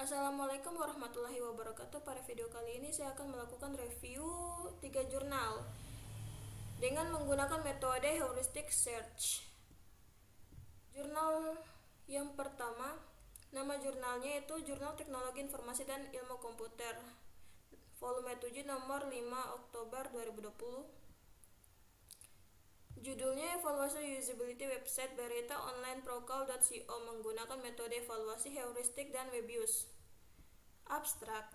Assalamualaikum warahmatullahi wabarakatuh. Pada video kali ini saya akan melakukan review 3 jurnal dengan menggunakan metode heuristic search. Jurnal yang pertama, nama jurnalnya itu Jurnal Teknologi Informasi dan Ilmu Komputer, volume 7, nomor 5 Oktober 2020. Judulnya Evaluasi Usability Website Berita Online Prokal.co menggunakan metode evaluasi heuristik dan web use. Abstrak.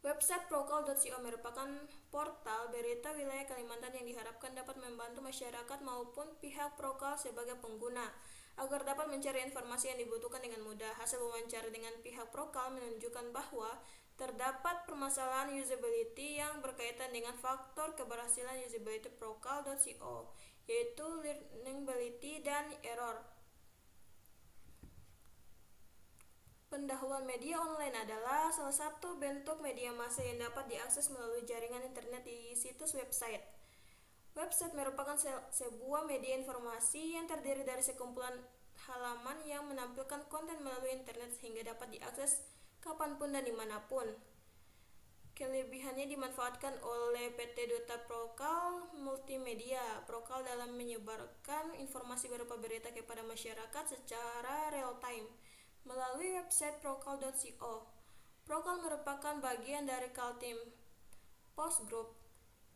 Website Prokal.co merupakan portal berita wilayah Kalimantan yang diharapkan dapat membantu masyarakat maupun pihak Prokal sebagai pengguna agar dapat mencari informasi yang dibutuhkan dengan mudah. Hasil wawancara dengan pihak Prokal menunjukkan bahwa terdapat permasalahan usability yang berkaitan dengan faktor keberhasilan usability Prokal.co, yaitu learnability dan error. Pendahuluan media online adalah salah satu bentuk media massa yang dapat diakses melalui jaringan internet di situs website. Website merupakan sebuah media informasi yang terdiri dari sekumpulan halaman yang menampilkan konten melalui internet sehingga dapat diakses kapanpun dan dimanapun. Kelebihannya dimanfaatkan oleh PT Duta Prokal Multimedia Prokal dalam menyebarkan informasi berupa berita kepada masyarakat secara real time melalui website Prokal.co. Prokal merupakan bagian dari Kaltim Post Group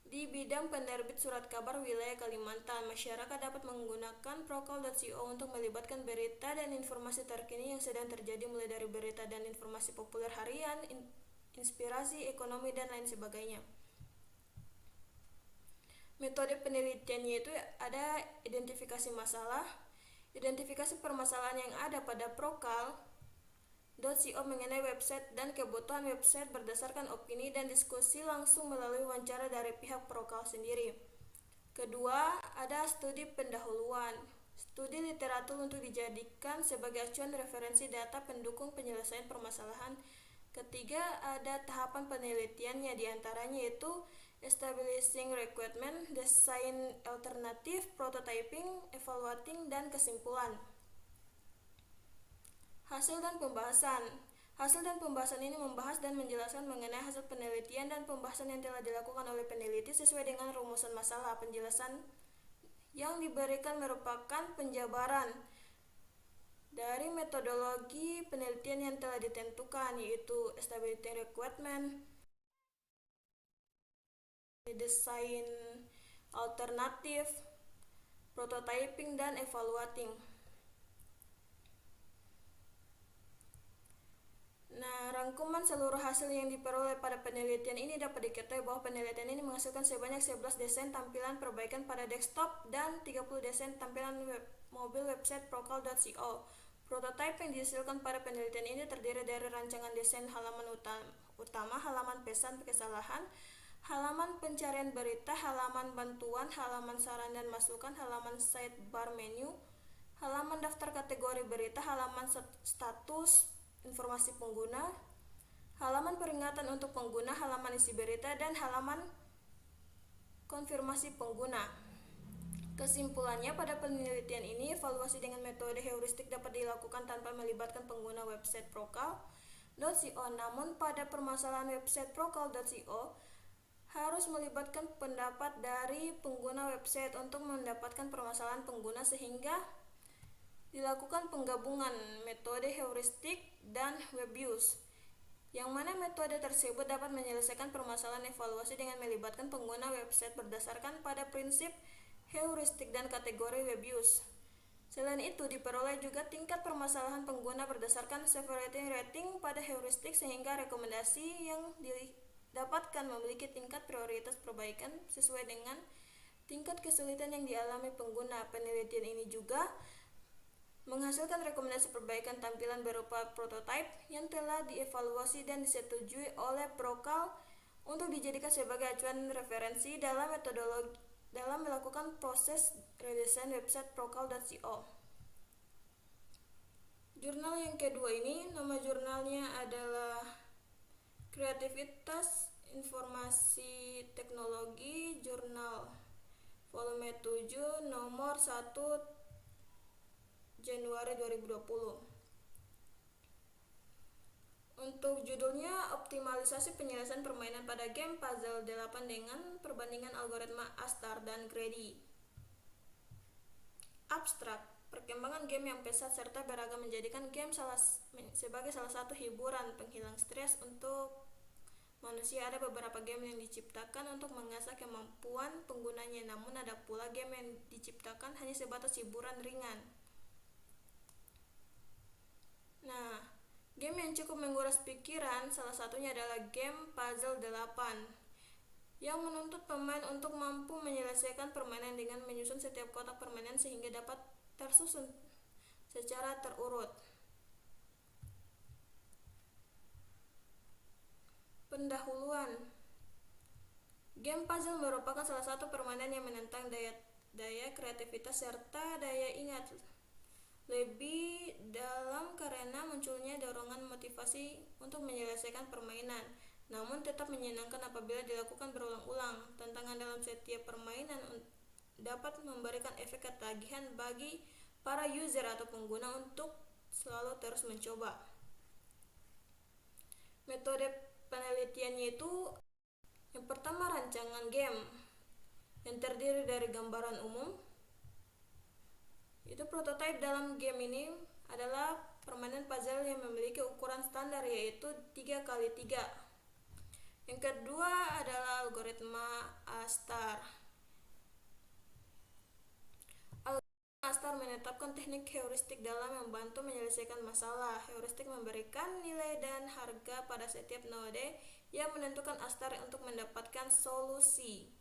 di bidang penerbit surat kabar wilayah Kalimantan. Masyarakat dapat menggunakan Prokal.co untuk melibatkan berita dan informasi terkini yang sedang terjadi, mulai dari berita dan informasi populer harian, inspirasi, ekonomi, dan lain sebagainya. Metode penelitiannya itu ada identifikasi masalah, identifikasi permasalahan yang ada pada Prokal.co mengenai website dan kebutuhan website berdasarkan opini dan diskusi langsung melalui wawancara dari pihak Prokal sendiri. Kedua, ada studi pendahuluan, studi literatur untuk dijadikan sebagai acuan referensi data pendukung penyelesaian permasalahan. Ketiga, ada tahapan penelitiannya, diantaranya yaitu establishing requirement, design alternatif, prototyping, evaluating, dan kesimpulan. Hasil dan pembahasan. Hasil dan pembahasan ini membahas dan menjelaskan mengenai hasil penelitian dan pembahasan yang telah dilakukan oleh peneliti sesuai dengan rumusan masalah. Penjelasan yang diberikan merupakan penjabaran dari metodologi penelitian yang telah ditentukan, yaitu establishing requirement, desain alternatif, prototyping, dan evaluating. Rangkuman seluruh hasil yang diperoleh pada penelitian ini dapat diketahui bahwa penelitian ini menghasilkan sebanyak 11 desain tampilan perbaikan pada desktop dan 30 desain tampilan mobil website Prokal.co. Prototipe yang dihasilkan pada penelitian ini terdiri dari rancangan desain halaman utama, halaman pesan kesalahan, halaman pencarian berita, halaman bantuan, halaman saran dan masukan, halaman sidebar menu, halaman daftar kategori berita, halaman status informasi pengguna, halaman peringatan untuk pengguna, halaman isi berita, dan halaman konfirmasi pengguna. Kesimpulannya, pada penelitian ini, evaluasi dengan metode heuristik dapat dilakukan tanpa melibatkan pengguna website Prokal.co. Namun, pada permasalahan website Prokal.co harus melibatkan pendapat dari pengguna website untuk mendapatkan permasalahan pengguna, sehingga dilakukan penggabungan metode heuristik dan web use, yang mana metode tersebut dapat menyelesaikan permasalahan evaluasi dengan melibatkan pengguna website berdasarkan pada prinsip heuristik dan kategori web use. Selain itu, diperoleh juga tingkat permasalahan pengguna berdasarkan severity rating pada heuristik, sehingga rekomendasi yang didapatkan memiliki tingkat prioritas perbaikan sesuai dengan tingkat kesulitan yang dialami pengguna. Penelitian ini juga menghasilkan rekomendasi perbaikan tampilan berupa prototipe yang telah dievaluasi dan disetujui oleh Prokal untuk dijadikan sebagai acuan referensi dalam melakukan proses redesain website Prokal.co. Jurnal yang kedua ini, nama jurnalnya adalah Kreativitas Informasi Teknologi Jurnal, volume 7, nomor 1 Januari 2020. Untuk judulnya, optimalisasi penyelesaian permainan pada game puzzle 8 dengan perbandingan algoritma Astar dan Grady. Abstrak, perkembangan game yang pesat serta beragam menjadikan game sebagai salah satu hiburan penghilang stres untuk manusia. Ada beberapa game yang diciptakan untuk mengasah kemampuan penggunanya, namun ada pula game yang diciptakan hanya sebatas hiburan ringan. Nah, game yang cukup menguras pikiran salah satunya adalah game Puzzle 8 yang menuntut pemain untuk mampu menyelesaikan permainan dengan menyusun setiap kotak permainan sehingga dapat tersusun secara terurut. Pendahuluan. Game puzzle merupakan salah satu permainan yang menentang daya kreativitas serta daya ingat lebih dalam karena munculnya dorongan motivasi untuk menyelesaikan permainan, namun tetap menyenangkan apabila dilakukan berulang-ulang. Tantangan dalam setiap permainan dapat memberikan efek ketagihan bagi para user atau pengguna untuk selalu terus mencoba. Metode penelitiannya itu yang pertama, rancangan game yang terdiri dari gambaran umum. Itu prototipe dalam game ini adalah permainan puzzle yang memiliki ukuran standar yaitu 3x3. Yang kedua adalah algoritma Astar. Algoritma Astar menetapkan teknik heuristik dalam membantu menyelesaikan masalah. Heuristik memberikan nilai dan harga pada setiap node yang menentukan Astar untuk mendapatkan solusi.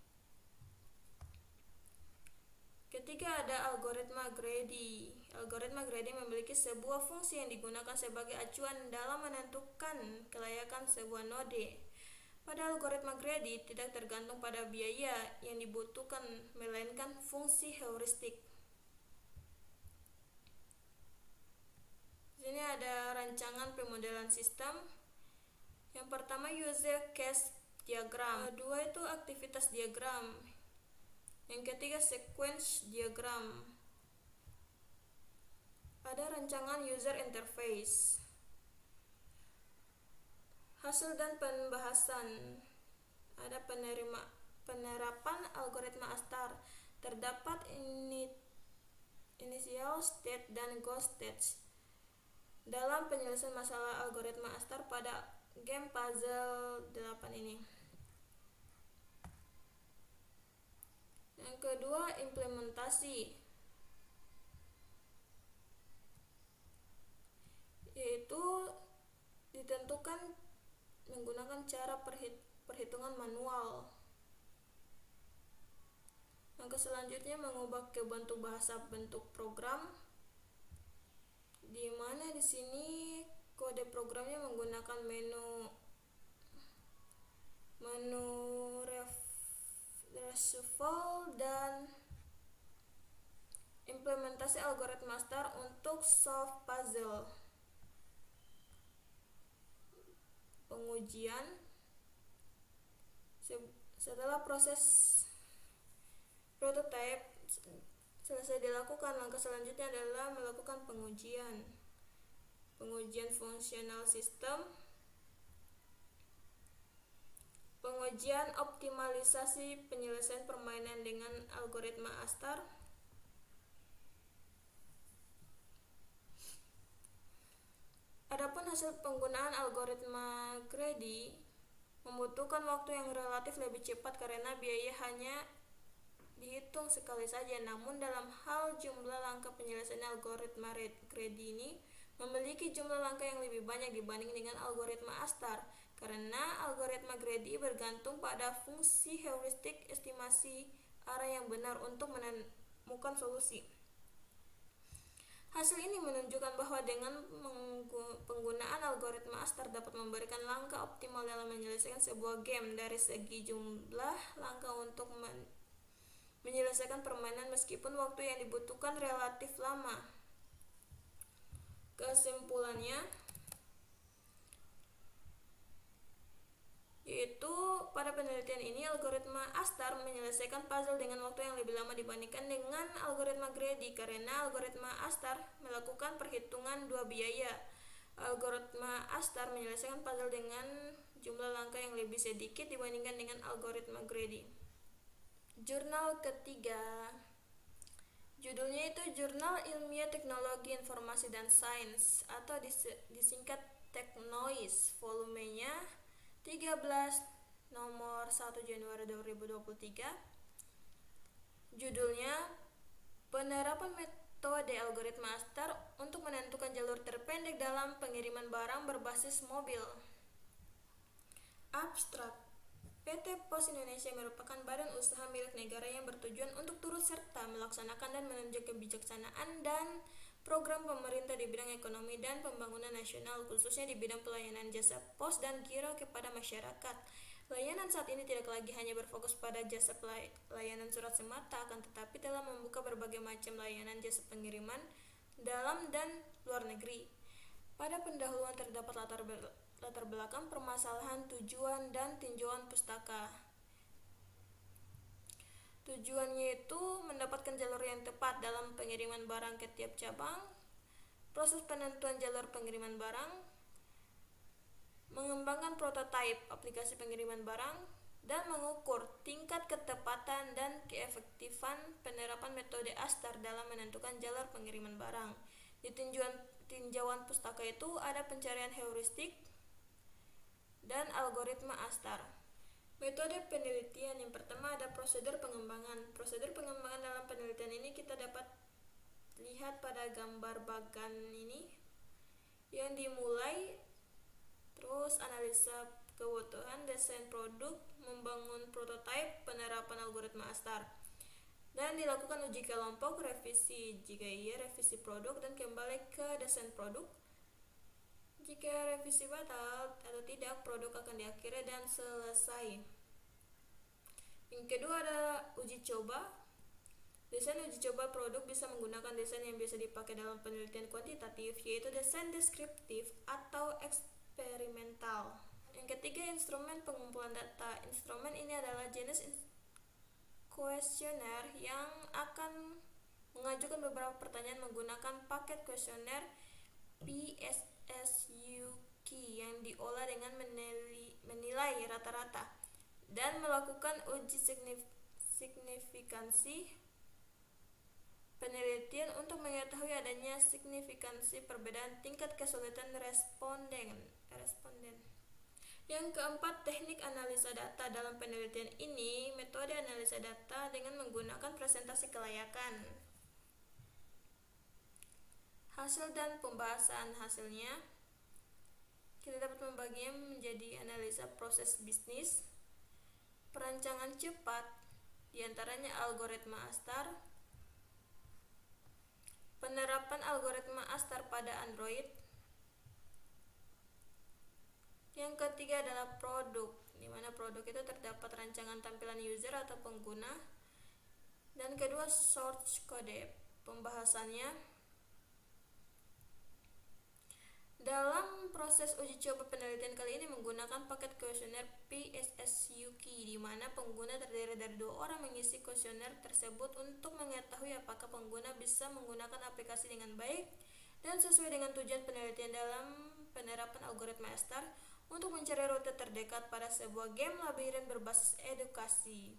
Ketiga ada algoritma Grady. Algoritma Grady memiliki sebuah fungsi yang digunakan sebagai acuan dalam menentukan kelayakan sebuah node. Pada algoritma Grady tidak tergantung pada biaya yang dibutuhkan, melainkan fungsi heuristik. Di sini ada rancangan pemodelan sistem. Yang pertama user case diagram. Kedua itu aktivitas diagram. Yang ketiga sequence diagram. Ada rancangan user interface. Hasil dan pembahasan. Ada penerapan algoritma Astar. Terdapat initial state dan goal state dalam penyelesaian masalah algoritma Astar pada game puzzle 8 ini. Yang kedua, implementasi, yaitu ditentukan menggunakan cara perhitungan manual. Langkah selanjutnya mengubah ke bentuk bahasa bentuk program, di mana di sini kode programnya menggunakan menu reshuffle dan implementasi algoritma Astar untuk solve puzzle. Pengujian. Setelah proses prototype selesai dilakukan, langkah selanjutnya adalah melakukan pengujian fungsional sistem, pengujian optimalisasi penyelesaian permainan dengan algoritma Astar, adapun hasil penggunaan algoritma Grady membutuhkan waktu yang relatif lebih cepat karena biaya hanya dihitung sekali saja. Namun dalam hal jumlah langkah penyelesaian algoritma Grady ini memiliki jumlah langkah yang lebih banyak dibanding dengan algoritma Astar, karena algoritma Grady bergantung pada fungsi heuristik estimasi arah yang benar untuk menemukan solusi. Hasil ini menunjukkan bahwa dengan penggunaan algoritma Astar dapat memberikan langkah optimal dalam menyelesaikan sebuah game dari segi jumlah langkah untuk menyelesaikan permainan meskipun waktu yang dibutuhkan relatif lama. Kesimpulannya yaitu pada penelitian ini algoritma Astar menyelesaikan puzzle dengan waktu yang lebih lama dibandingkan dengan algoritma Grady karena algoritma Astar melakukan perhitungan dua biaya. Algoritma Astar menyelesaikan puzzle dengan jumlah langkah yang lebih sedikit dibandingkan dengan algoritma Grady. Jurnal ketiga, judulnya itu Jurnal Ilmiah Teknologi Informasi dan Sains atau disingkat Teknois, volumenya 13, nomor 1 Januari 2023. Judulnya Penerapan Metode Algoritma Astar untuk menentukan jalur terpendek dalam pengiriman barang berbasis mobil. Abstrak. PT Pos Indonesia merupakan badan usaha milik negara yang bertujuan untuk turut serta melaksanakan dan menunjang kebijaksanaan dan program pemerintah di bidang ekonomi dan pembangunan nasional, khususnya di bidang pelayanan jasa pos dan giro kepada masyarakat. Layanan saat ini tidak lagi hanya berfokus pada jasa layanan surat semata, akan tetapi telah membuka berbagai macam layanan jasa pengiriman dalam dan luar negeri. Pada pendahuluan terdapat latar belakang permasalahan, tujuan, dan tinjauan pustaka. Tujuannya itu mendapatkan jalur yang tepat dalam pengiriman barang ke tiap cabang, proses penentuan jalur pengiriman barang, mengembangkan prototipe aplikasi pengiriman barang, dan mengukur tingkat ketepatan dan keefektifan penerapan metode Astar dalam menentukan jalur pengiriman barang. Di tinjauan pustaka itu ada pencarian heuristik dan algoritma Astar. Metode penelitian yang pertama ada prosedur pengembangan. Prosedur pengembangan dalam penelitian ini kita dapat lihat pada gambar bagan ini yang dimulai, terus analisa kebutuhan, desain produk, membangun prototipe, penerapan algoritma Astar, dan dilakukan uji kelompok, revisi jika iya, revisi produk, dan kembali ke desain produk. Jika revisi batal atau tidak, produk akan diakhiri dan selesai. Yang kedua adalah uji coba. Desain uji coba produk bisa menggunakan desain yang biasa dipakai dalam penelitian kuantitatif, yaitu desain deskriptif atau eksperimental. Yang ketiga, instrumen pengumpulan data. Instrumen ini adalah jenis kuesioner yang akan mengajukan beberapa pertanyaan menggunakan paket kuesioner PSSUQ yang diolah dengan menilai rata-rata dan melakukan uji signifikansi penelitian untuk mengetahui adanya signifikansi perbedaan tingkat kesulitan responden. Yang keempat, teknik analisa data. Dalam penelitian ini, metode analisa data dengan menggunakan presentasi kelayakan. Hasil dan pembahasan hasilnya, kita dapat membaginya menjadi analisa proses bisnis, perancangan cepat, diantaranya algoritma Astar, penerapan algoritma Astar pada Android. Yang ketiga adalah produk, di mana produk itu terdapat rancangan tampilan user atau pengguna. Dan kedua, source code. Pembahasannya, dalam proses uji coba penelitian kali ini menggunakan paket kuesioner PSSUQ, di mana pengguna terdiri dari 2 orang mengisi kuesioner tersebut untuk mengetahui apakah pengguna bisa menggunakan aplikasi dengan baik dan sesuai dengan tujuan penelitian dalam penerapan algoritma Astar untuk mencari rute terdekat pada sebuah game labirin berbasis edukasi.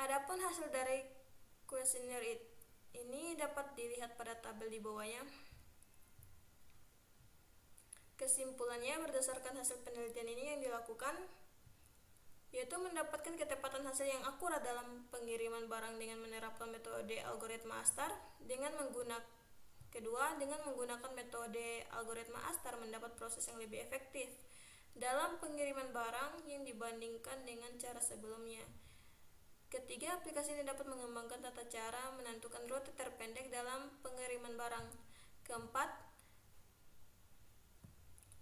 Adapun hasil dari kuesioner ini dapat dilihat pada tabel di bawahnya. Kesimpulannya, berdasarkan hasil penelitian ini yang dilakukan, yaitu mendapatkan ketepatan hasil yang akurat dalam pengiriman barang dengan menerapkan metode algoritma Astar. Dengan menggunakan metode algoritma Astar mendapat proses yang lebih efektif dalam pengiriman barang yang dibandingkan dengan cara sebelumnya. Ketiga, aplikasi ini dapat mengembangkan tata cara menentukan rute terpendek dalam pengiriman barang. Keempat,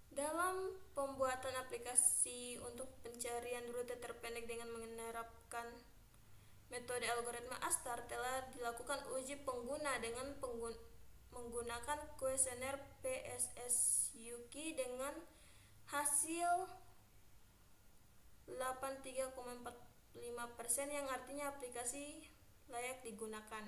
dalam pembuatan aplikasi untuk pencarian rute terpendek dengan menerapkan metode algoritma Astar telah dilakukan uji pengguna dengan menggunakan kuesioner PSSUQ dengan hasil 83,45%, yang artinya aplikasi layak digunakan.